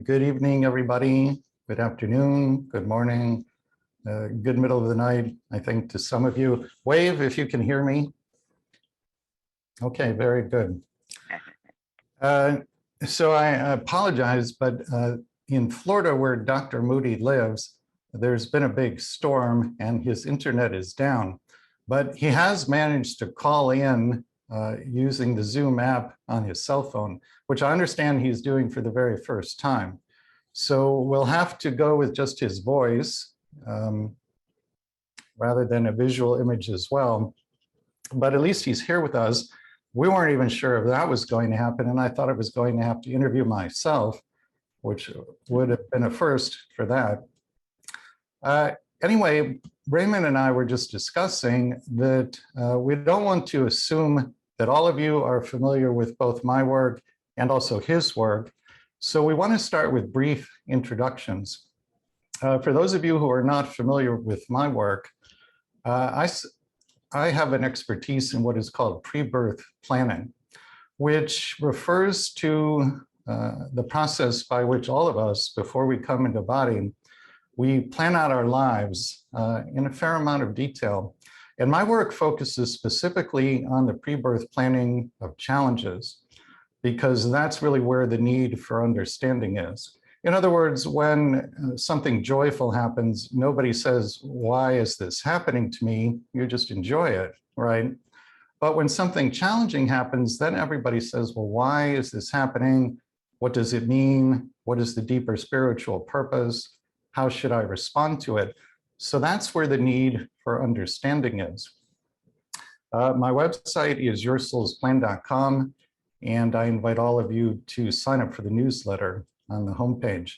Good evening, everybody. Good afternoon, good morning, good middle of the night, I think, to some of you. Wave if you can hear me. Okay, very good. So I apologize, but in Florida, where Dr. Moody lives, there's been a big storm and his internet is down. But he has managed to call in using the Zoom app on his cell phone, which I understand he's doing for the very first time. So we'll have to go with just his voice rather than a visual image as well. But at least he's here with us. We weren't even sure if that was going to happen, and I thought I was going to have to interview myself, which would have been a first for that. Anyway, Raymond and I were just discussing that we don't want to assume that all of you are familiar with both my work and also his work. So we want to start with brief introductions. For those of you who are not familiar with my work, I have an expertise in what is called pre-birth planning, which refers to the process by which all of us, before we come into body, we plan out our lives in a fair amount of detail. And my work focuses specifically on the pre-birth planning of challenges, because that's really where the need for understanding is. In other words, when something joyful happens, nobody says, why is this happening to me? You just enjoy it, right? But when something challenging happens, then everybody says, well, why is this happening? What does it mean? What is the deeper spiritual purpose? How should I respond to it? So that's where the need for understanding is. My website is yoursoulsplan.com, and I invite all of you to sign up for the newsletter on the homepage.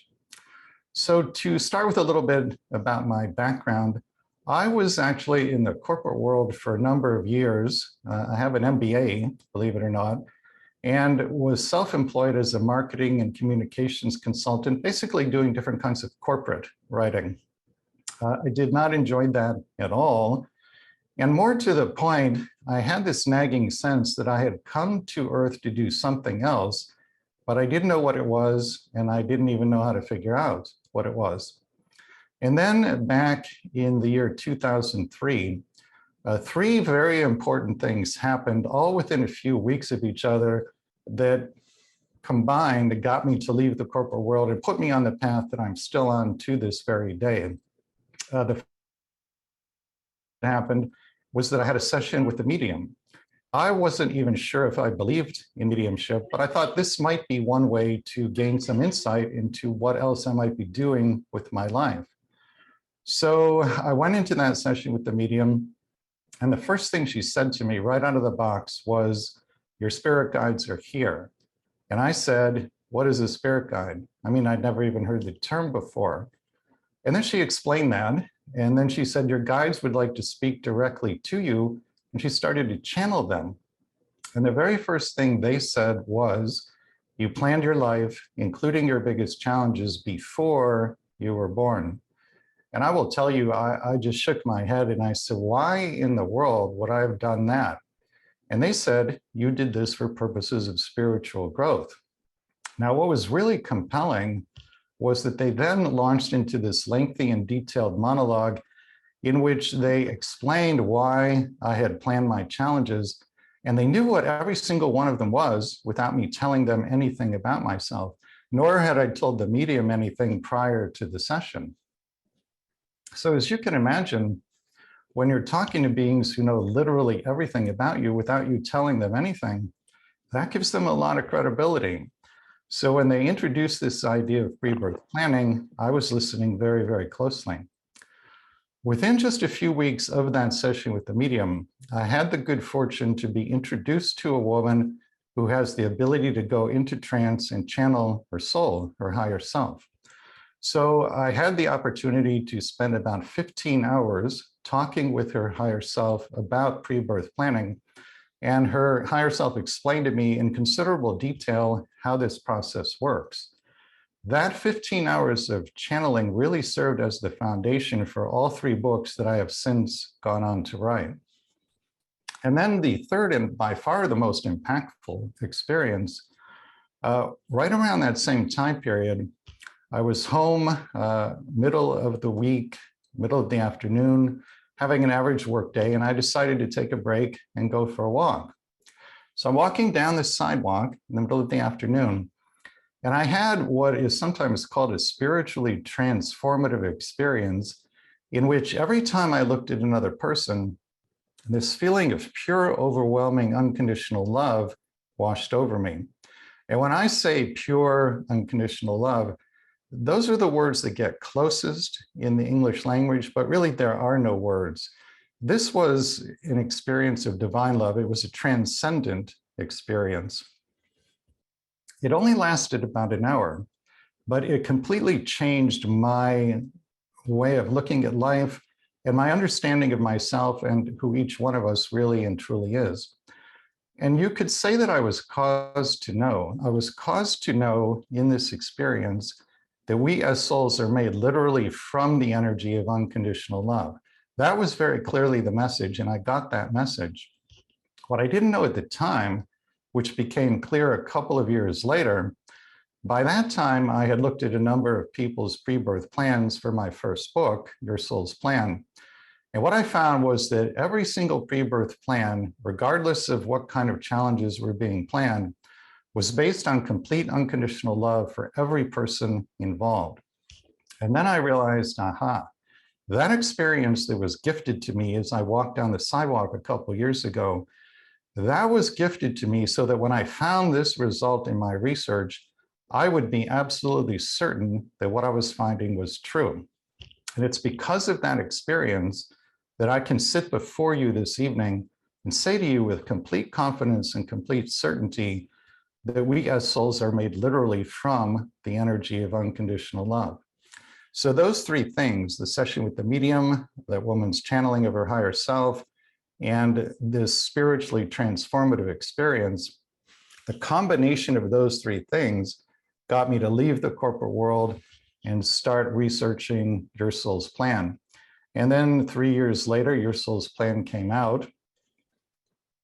So to start with a little bit about my background, I was actually in the corporate world for a number of years. I have an MBA, believe it or not, and was self-employed as a marketing and communications consultant, basically doing different kinds of corporate writing. I did not enjoy that at all. And more to the point, I had this nagging sense that I had come to Earth to do something else, but I didn't know what it was, and I didn't even know how to figure out what it was. And then back in the year 2003, three very important things happened all within a few weeks of each other that combined got me to leave the corporate world and put me on the path that I'm still on to this very day. The first that happened was that I had a session with the medium. I wasn't even sure if I believed in mediumship, but I thought this might be one way to gain some insight into what else I might be doing with my life. So I went into that session with the medium, and the first thing she said to me right out of the box was, your spirit guides are here. And I said, what is a spirit guide? I mean, I'd never even heard the term before. And then she explained that. And then she said, your guides would like to speak directly to you. And she started to channel them. And the very first thing they said was, you planned your life, including your biggest challenges, before you were born. And I will tell you, I just shook my head and I said, why in the world would I have done that? And they said, you did this for purposes of spiritual growth. Now, what was really compelling was that they then launched into this lengthy and detailed monologue in which they explained why I had planned my challenges, and they knew what every single one of them was without me telling them anything about myself, nor had I told the medium anything prior to the session. So as you can imagine, when you're talking to beings who know literally everything about you without you telling them anything, that gives them a lot of credibility. So when they introduced this idea of pre-birth planning, I was listening very, very closely. Within just a few weeks of that session with the medium, I had the good fortune to be introduced to a woman who has the ability to go into trance and channel her soul, her higher self. So I had the opportunity to spend about 15 hours talking with her higher self about pre-birth planning, and her higher self explained to me in considerable detail how this process works. That 15 hours of channeling really served as the foundation for all three books that I have since gone on to write. And then the third and by far the most impactful experience, right around that same time period, I was home middle of the week, middle of the afternoon, having an average work day, and I decided to take a break and go for a walk. So I'm walking down the sidewalk in the middle of the afternoon, and I had what is sometimes called a spiritually transformative experience, in which every time I looked at another person, this feeling of pure, overwhelming, unconditional love washed over me. And when I say pure, unconditional love, those are the words that get closest in the English language, but really there are no words. This was an experience of divine love. It was a transcendent experience. It only lasted about an hour, but it completely changed my way of looking at life and my understanding of myself and who each one of us really and truly is. And you could say that I was caused to know. I was caused to know in this experience that we as souls are made literally from the energy of unconditional love. That was very clearly the message, and I got that message. What I didn't know at the time, which became clear a couple of years later, by that time, I had looked at a number of people's pre-birth plans for my first book, Your Soul's Plan. And what I found was that every single pre-birth plan, regardless of what kind of challenges were being planned, was based on complete unconditional love for every person involved. And then I realized, aha, that experience that was gifted to me as I walked down the sidewalk a couple of years ago, that was gifted to me so that when I found this result in my research, I would be absolutely certain that what I was finding was true. And it's because of that experience that I can sit before you this evening and say to you with complete confidence and complete certainty that we as souls are made literally from the energy of unconditional love. So those three things, the session with the medium, that woman's channeling of her higher self, and this spiritually transformative experience, the combination of those three things got me to leave the corporate world and start researching Your Soul's Plan. And then 3 years later, Your Soul's Plan came out.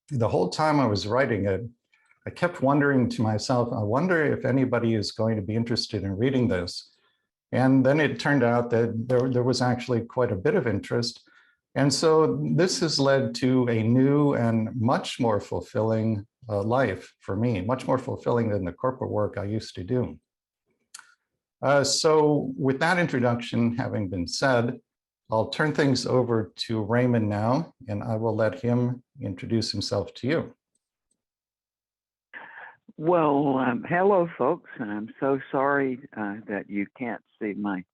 The whole time I was writing it, I kept wondering to myself, I wonder if anybody is going to be interested in reading this. And then it turned out that there was actually quite a bit of interest. And so this has led to a new and much more fulfilling life for me, much more fulfilling than the corporate work I used to do. So with that introduction having been said, I'll turn things over to Raymond now, and I will let him introduce himself to you. Well, hello, folks, and I'm so sorry that you can't see my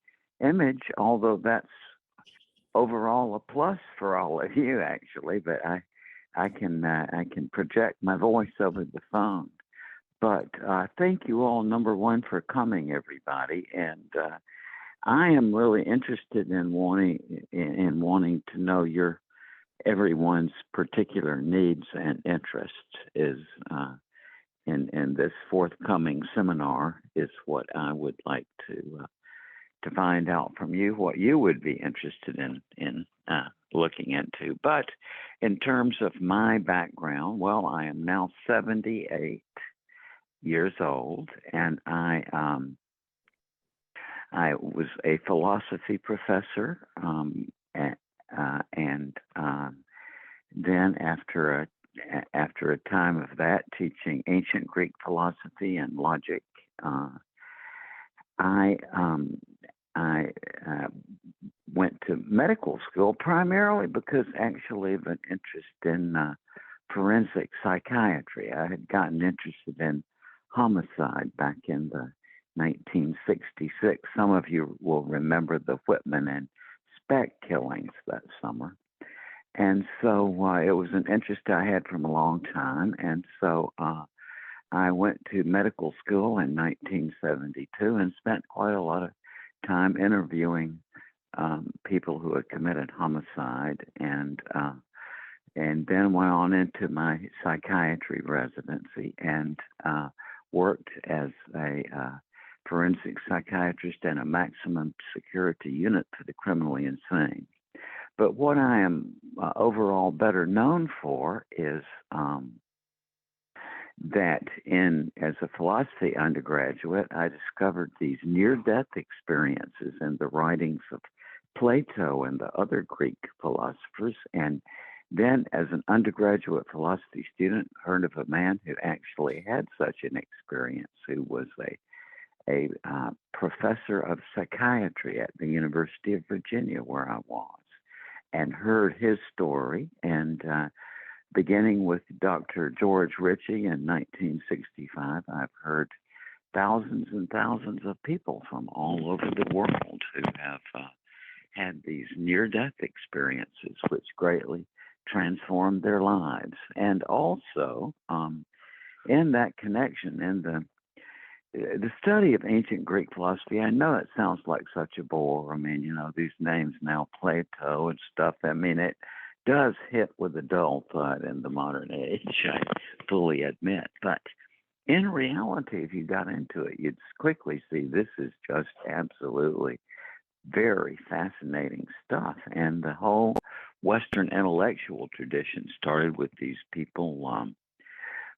image, although that's overall a plus for all of you, actually. But I can project my voice over the phone. But thank you all, number one, for coming, everybody, and I am really interested in wanting to know everyone's particular needs and interests is. In this forthcoming seminar is what I would like to find out from you, what you would be interested in looking into. But in terms of my background, well, I am now 78 years old, and I was a philosophy professor, and then after a time of that, teaching ancient Greek philosophy and logic, I went to medical school primarily because actually of an interest in forensic psychiatry. I had gotten interested in homicide back in the 1966. Some of you will remember the Whitman and Speck killings that summer. And so it was an interest I had from a long time. And so I went to medical school in 1972 and spent quite a lot of time interviewing people who had committed homicide, and then went on into my psychiatry residency and worked as a forensic psychiatrist in a maximum security unit for the criminally insane. But what I am overall better known for is that as a philosophy undergraduate, I discovered these near-death experiences in the writings of Plato and the other Greek philosophers. And then as an undergraduate philosophy student, heard of a man who actually had such an experience, who was a professor of psychiatry at the University of Virginia, where I was, and heard his story. And beginning with Dr. George Ritchie in 1965, I've heard thousands and thousands of people from all over the world who have had these near-death experiences, which greatly transformed their lives. And also, in that connection, in the study of ancient Greek philosophy, I know it sounds like such a bore. I mean, these names now, Plato and stuff, I mean, it does hit with a dull thud in the modern age, I fully admit. But in reality, if you got into it, you'd quickly see this is just absolutely very fascinating stuff. And the whole Western intellectual tradition started with these people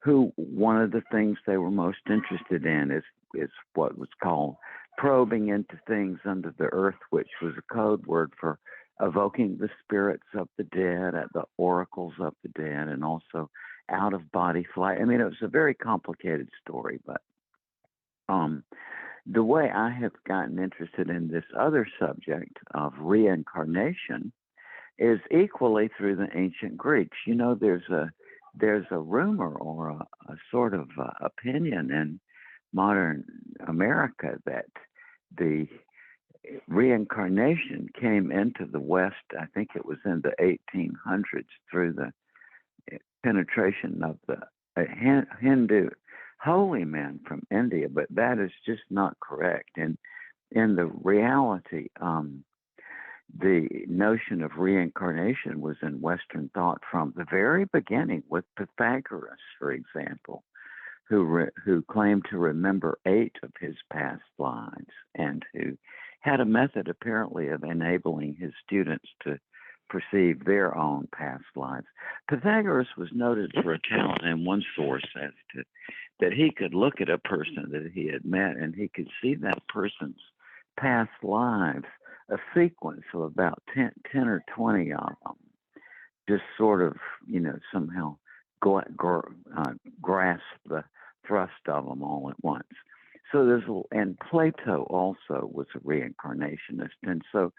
who one of the things they were most interested in is what was called probing into things under the earth, which was a code word for evoking the spirits of the dead, the oracles of the dead, and also out-of-body flight. I mean, it was a very complicated story, but the way I have gotten interested in this other subject of reincarnation is equally through the ancient Greeks. There's a rumor or a sort of opinion in modern America that the reincarnation came into the West, I think it was in the 1800s, through the penetration of the Hindu holy men from India, but that is just not correct. And in the reality, the notion of reincarnation was in Western thought from the very beginning, with Pythagoras, for example, who claimed to remember 8 of his past lives, and who had a method apparently of enabling his students to perceive their own past lives. Pythagoras was noted for a talent in one source as to that he could look at a person that he had met and he could see that person's past lives, a sequence of about 10 or 20 of them, just sort of, somehow grasp the thrust of them all at once. So and Plato also was a reincarnationist. And so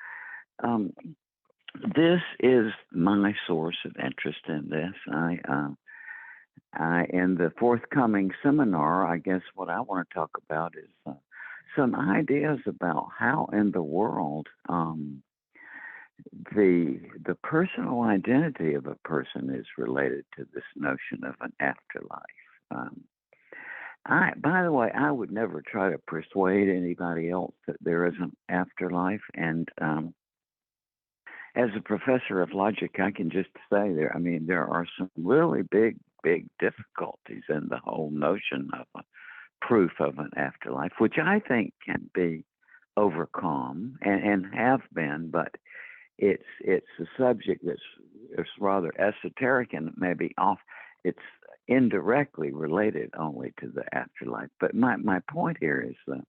this is my source of interest in this. In the forthcoming seminar, I guess what I want to talk about is some ideas about how in the world the personal identity of a person is related to this notion of an afterlife. By the way, I would never try to persuade anybody else that there is an afterlife. And as a professor of logic, I can just say there are some really big difficulties in the whole notion of a proof of an afterlife, which I think can be overcome and have been, but it's a subject that's rather esoteric and maybe it's indirectly related only to the afterlife. But my point here is that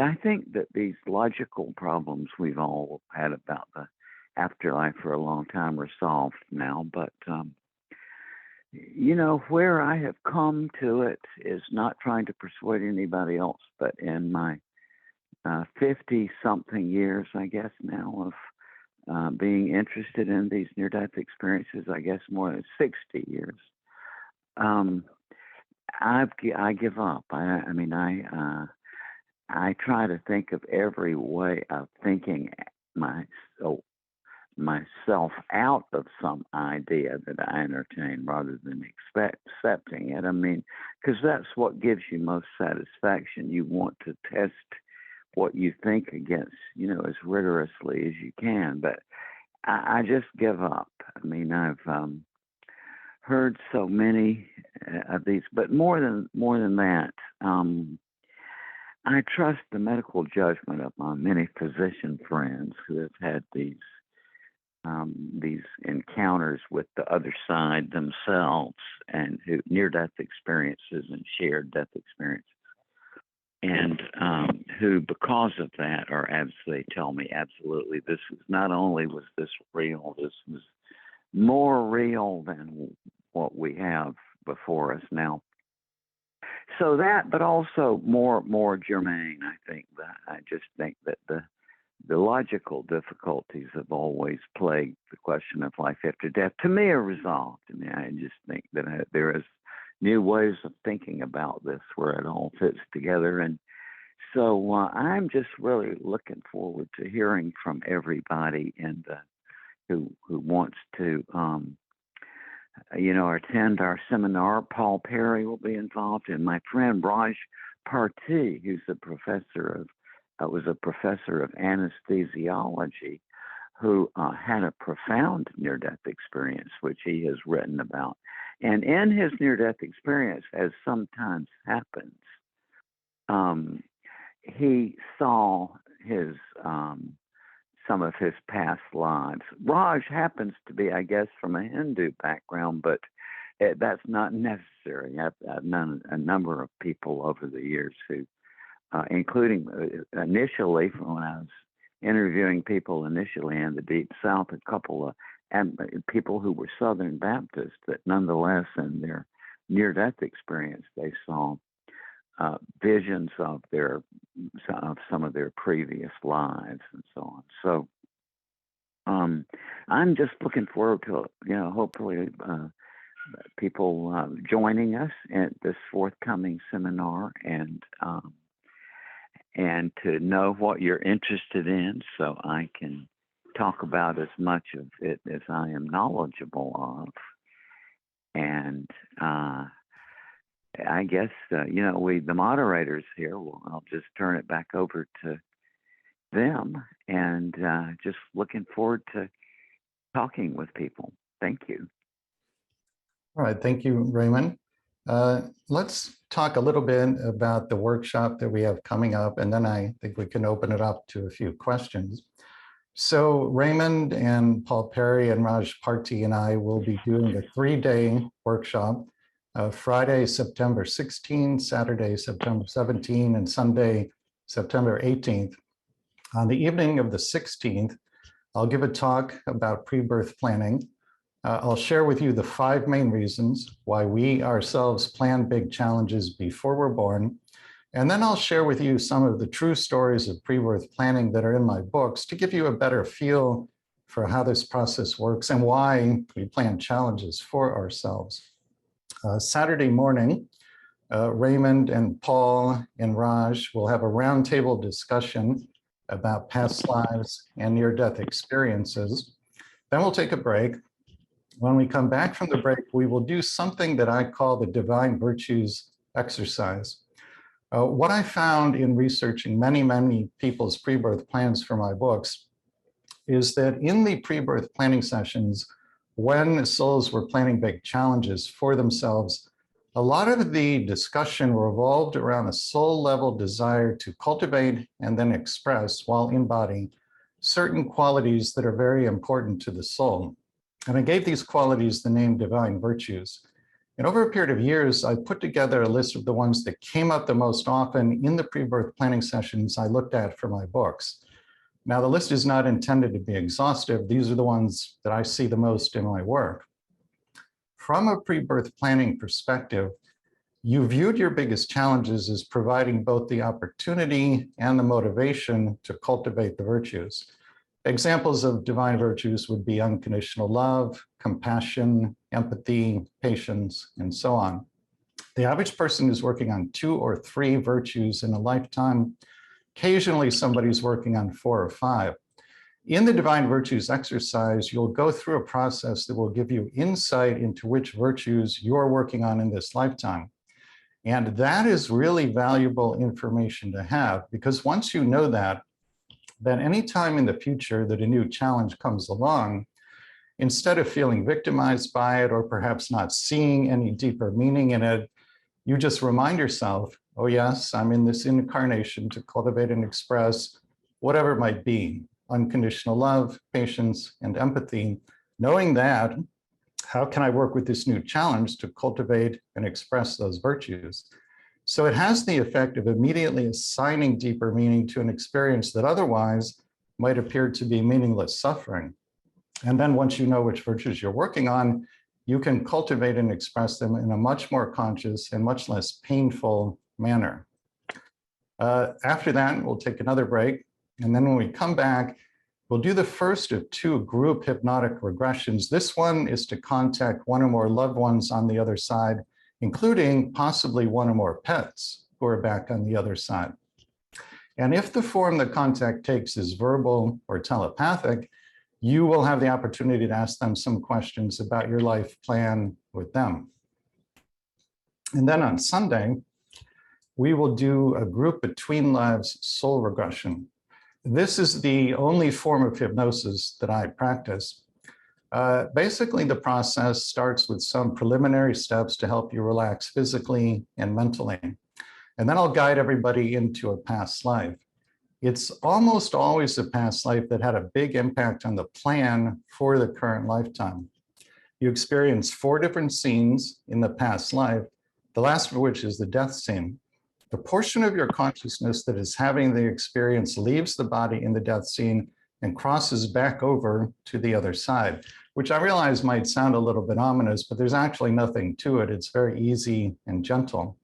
I think that these logical problems we've all had about the afterlife for a long time are solved now. But, where I have come to it is not trying to persuade anybody else, but in my 50-something years, I guess now, of being interested in these near-death experiences, I guess more than 60 years, I give up. I try to think of every way of thinking myself out of some idea that I entertain rather than accepting it. Because that's what gives you most satisfaction. You want to test what you think against, as rigorously as you can. But I just give up. I've heard so many of these, but more than that, I trust the medical judgment of my many physician friends who have had these these encounters with the other side themselves, and who near-death experiences and shared death experiences, and who, because of that, are, as they tell me, absolutely, this is not only was this real, this was more real than what we have before us now. So that, but also more germane, I think. I just think that the logical difficulties have always plagued the question of life after death, to me, are resolved. I mean, I just think that there is new ways of thinking about this where it all fits together. And so I'm just really looking forward to hearing from everybody who wants to, attend our seminar. Paul Perry will be involved, and my friend Raj Parti, who's was a professor of anesthesiology, who had a profound near-death experience, which he has written about. And in his near-death experience, as sometimes happens, he saw some of his past lives. Raj happens to be, I guess, from a Hindu background, but that's not necessary. I've known a number of people over the years who, including initially, when I was interviewing people initially in the Deep South, a couple of people who were Southern Baptists, that nonetheless in their near-death experience, they saw visions of some of their previous lives and so on. So I'm just looking forward to, hopefully people joining us at this forthcoming seminar, and to know what you're interested in, so I can talk about as much of it as I am knowledgeable of. And I guess, the moderators here, I'll just turn it back over to them, and just looking forward to talking with people. Thank you. All right, thank you, Raymond. Let's talk a little bit about the workshop that we have coming up, and then I think we can open it up to a few questions. So Raymond and Paul Perry and Raj Parti and I will be doing a 3-day workshop, Friday, September 16, Saturday, September 17, and Sunday, September 18th. On the evening of the 16th, I'll give a talk about pre-birth planning. I'll share with you the 5 main reasons why we ourselves plan big challenges before we're born. And then I'll share with you some of the true stories of pre-birth planning that are in my books to give you a better feel for how this process works and why we plan challenges for ourselves. Saturday morning, Raymond and Paul and Raj will have a roundtable discussion about past lives and near-death experiences. Then we'll take a break. When we come back from the break, we will do something that I call the divine virtues exercise. What I found in researching many people's pre-birth plans for my books is that in the pre-birth planning sessions, when souls were planning big challenges for themselves, a lot of the discussion revolved around a soul-level desire to cultivate and then express, while in body, certain qualities that are very important to the soul. And I gave these qualities the name divine virtues. And over a period of years, I put together a list of the ones that came up the most often in the pre-birth planning sessions I looked at for my books. Now, the list is not intended to be exhaustive. These are the ones that I see the most in my work. From a pre-birth planning perspective, you viewed your biggest challenges as providing both the opportunity and the motivation to cultivate the virtues. Examples of divine virtues would be unconditional love, compassion, empathy, patience, and so on. The average person is working on 2 or 3 virtues in a lifetime. Occasionally, somebody's working on 4 or 5. In the divine virtues exercise, you'll go through a process that will give you insight into which virtues you're working on in this lifetime. And that is really valuable information to have, because once you know that, then anytime in the future that a new challenge comes along, instead of feeling victimized by it or perhaps not seeing any deeper meaning in it, you just remind yourself, oh yes, I'm in this incarnation to cultivate and express whatever it might be. unconditional love, patience, and empathy. Knowing that, how can I work with this new challenge to cultivate and express those virtues? So it has the effect of immediately assigning deeper meaning to an experience that otherwise might appear to be meaningless suffering. And then once you know which virtues you're working on, you can cultivate and express them in a much more conscious and much less painful manner. After that, we'll take another break. And then when we come back, we'll do the first of 2 group hypnotic regressions. This one is to contact one or more loved ones on the other side, including possibly one or more pets who are back on the other side. And if the form the contact takes is verbal or telepathic, you will have the opportunity to ask them some questions about your life plan with them. And then on Sunday, we will do a group between lives soul regression. This is the only form of hypnosis that I practice. Basically, the process starts with some preliminary steps to help you relax physically and mentally. And then I'll guide everybody into a past life. It's almost always a past life that had a big impact on the plan for the current lifetime. You experience 4 different scenes in the past life, the last of which is the death scene. The portion of your consciousness that is having the experience leaves the body in the death scene and crosses back over to the other side, which I realize might sound a little bit ominous, but there's actually nothing to it. It's very easy and gentle.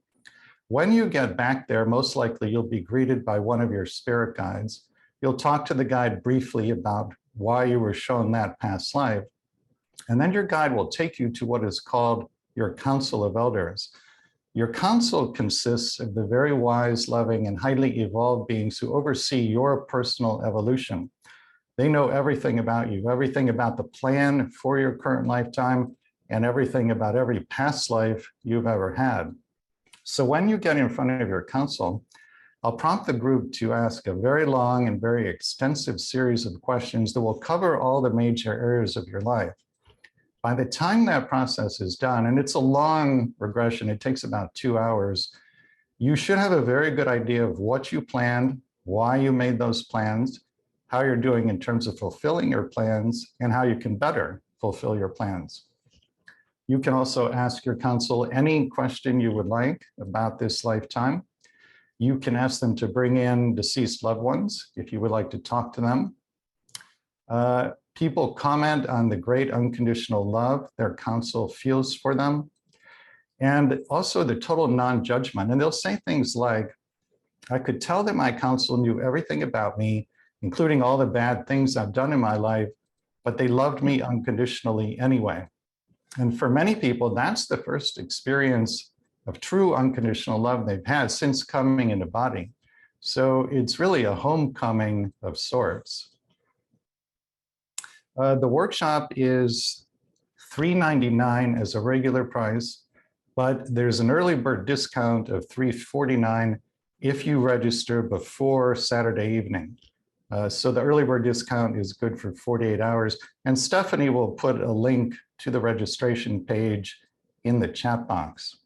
When you get back there, most likely you'll be greeted by one of your spirit guides. You'll talk to the guide briefly about why you were shown that past life. And then your guide will take you to what is called your council of elders. Your council consists of the very wise, loving, and highly evolved beings who oversee your personal evolution. They know everything about you, everything about the plan for your current lifetime, and everything about every past life you've ever had. So when you get in front of your council, I'll prompt the group to ask a very long and very extensive series of questions that will cover all the major areas of your life. By the time that process is done, and it's a long regression, it takes about 2 hours, you should have a very good idea of what you planned, why you made those plans, how you're doing in terms of fulfilling your plans, and how you can better fulfill your plans. You can also ask your council any question you would like about this lifetime. You can ask them to bring in deceased loved ones if you would like to talk to them. People comment on the great unconditional love their council feels for them, and also the total non-judgment. And they'll say things like, I could tell that my council knew everything about me, including all the bad things I've done in my life, but they loved me unconditionally anyway. And for many people, that's the first experience of true unconditional love they've had since coming into body. So it's really a homecoming of sorts. The workshop is $399 as a regular price, but there's an early bird discount of $349 if you register before Saturday evening. So the early bird discount is good for 48 hours. And Stephanie will put a link to the registration page in the chat box.